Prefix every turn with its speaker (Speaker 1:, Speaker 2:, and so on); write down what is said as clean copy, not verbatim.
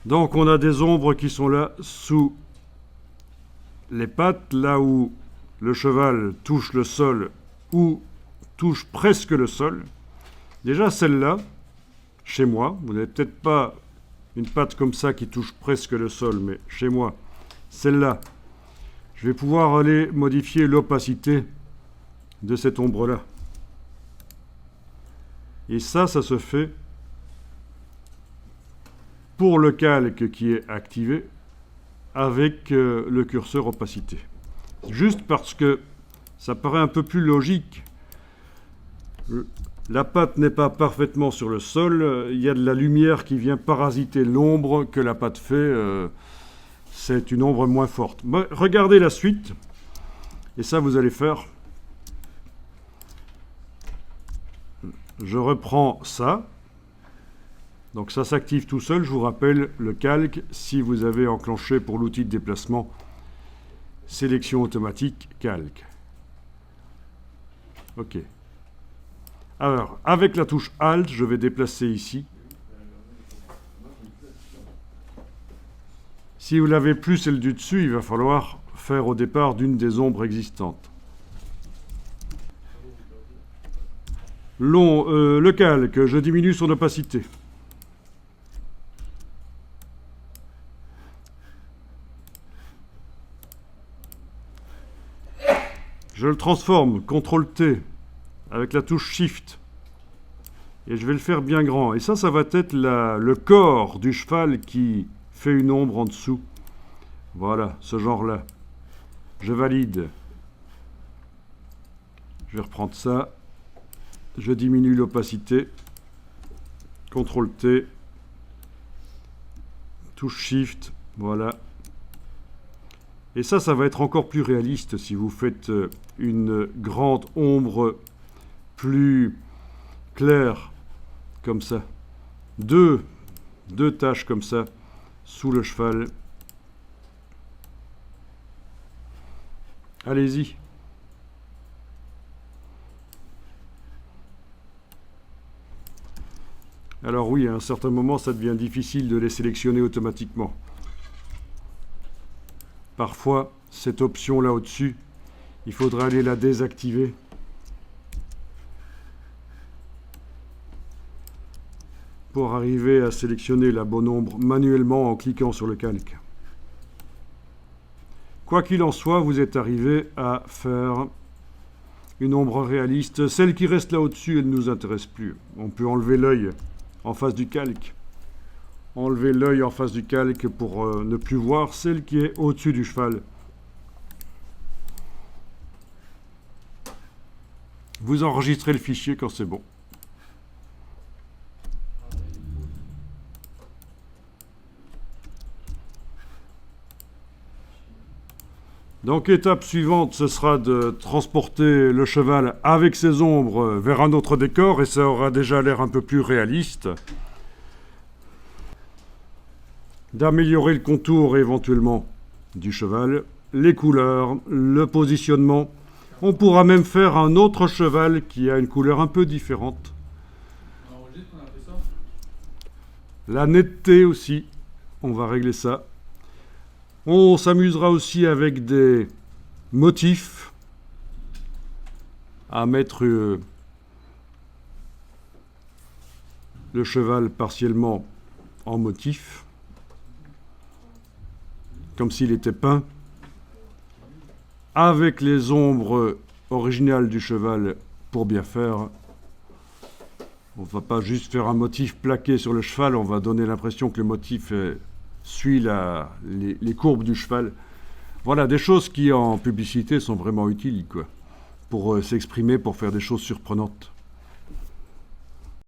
Speaker 1: Donc on a des ombres qui sont là sous les pattes, là où le cheval touche le sol ou touche presque le sol. Déjà celle-là, chez moi, vous n'avez peut-être pas une patte comme ça qui touche presque le sol, mais chez moi, celle-là, je vais pouvoir aller modifier l'opacité de cette ombre-là. Et ça se fait pour le calque qui est activé avec le curseur opacité. Juste parce que ça paraît un peu plus logique. La patte n'est pas parfaitement sur le sol, il y a de la lumière qui vient parasiter l'ombre que la patte fait. C'est une ombre moins forte. Mais regardez la suite, et ça vous allez faire. Je reprends ça. Donc ça s'active tout seul. Je vous rappelle le calque, si vous avez enclenché pour l'outil de déplacement, sélection automatique, calque. OK. Alors, avec la touche Alt, je vais déplacer ici. Si vous n'avez plus celle du dessus, il va falloir faire au départ d'une des ombres existantes. Le calque, je diminue son opacité. Je le transforme, CTRL-T, avec la touche Shift. Et je vais le faire bien grand. Et ça va être le corps du cheval qui fait une ombre en dessous. Voilà, ce genre-là. Je valide. Je vais reprendre ça. Je diminue l'opacité. CTRL-T. Touche Shift. Voilà. Et ça va être encore plus réaliste si vous faites une grande ombre plus claire, comme ça. Deux taches comme ça, sous le cheval. Allez-y. Alors oui, à un certain moment, ça devient difficile de les sélectionner automatiquement. Parfois, cette option-là au-dessus, il faudra aller la désactiver. Pour arriver à sélectionner la bonne ombre manuellement en cliquant sur le calque. Quoi qu'il en soit, vous êtes arrivé à faire une ombre réaliste. Celle qui reste là au-dessus, elle ne nous intéresse plus. On peut enlever l'œil en face du calque. Enlever l'œil en face du calque pour ne plus voir celle qui est au-dessus du cheval. Vous enregistrez le fichier quand c'est bon. Donc étape suivante, ce sera de transporter le cheval avec ses ombres vers un autre décor et ça aura déjà l'air un peu plus réaliste. D'améliorer le contour éventuellement du cheval, les couleurs, le positionnement. On pourra même faire un autre cheval qui a une couleur un peu différente. La netteté aussi, on va régler ça. On s'amusera aussi avec des motifs à mettre le cheval partiellement en motif, comme s'il était peint, avec les ombres originales du cheval pour bien faire. On ne va pas juste faire un motif plaqué sur le cheval, on va donner l'impression que le motif suit les courbes du cheval. Voilà, des choses qui en publicité sont vraiment utiles, quoi, pour s'exprimer, pour faire des choses surprenantes.